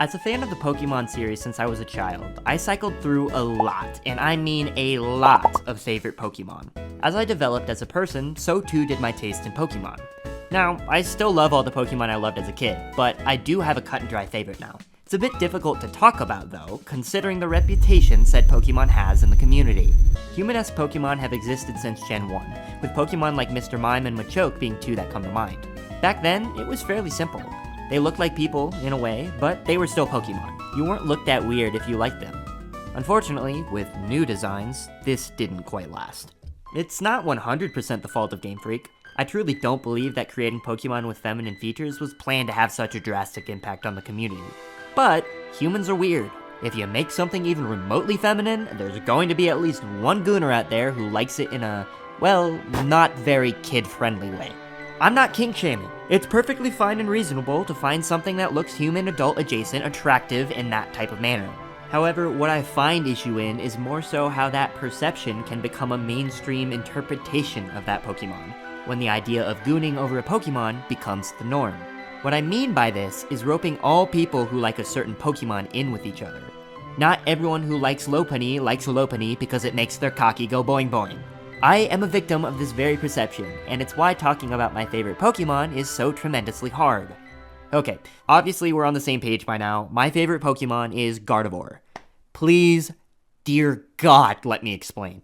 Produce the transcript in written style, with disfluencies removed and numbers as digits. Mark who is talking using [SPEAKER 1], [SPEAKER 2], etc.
[SPEAKER 1] As a fan of the Pokemon series since I was a child, I cycled through a lot, and I mean a lot, of favorite Pokemon. As I developed as a person, so too did my taste in Pokemon. Now, I still love all the Pokemon I loved as a kid, but I do have a cut and dry favorite now. It's a bit difficult to talk about though, considering the reputation said Pokemon has in the community. Human-esque Pokemon have existed since Gen 1, with Pokemon like Mr. Mime and Machoke being two that come to mind. Back then, it was fairly simple. They looked like people, in a way, but they were still Pokemon. You weren't looked at weird if you liked them. Unfortunately, with new designs, this didn't quite last. It's not 100% the fault of Game Freak. I truly don't believe that creating Pokemon with feminine features was planned to have such a drastic impact on the community. But humans are weird. If you make something even remotely feminine, there's going to be at least one gooner out there who likes it in a, well, not very kid-friendly way. I'm not kink shaming. It's perfectly fine and reasonable to find something that looks human adult adjacent attractive in that type of manner. However, what I find issue in is more so how that perception can become a mainstream interpretation of that Pokemon, when the idea of gooning over a Pokemon becomes the norm. What I mean by this is roping all people who like a certain Pokemon in with each other. Not everyone who likes Lopunny because it makes their cocky go boing boing. I am a victim of this very perception, and it's why talking about my favorite Pokemon is so tremendously hard. Okay, obviously we're on the same page by now. My favorite Pokemon is Gardevoir. Please, dear God, let me explain.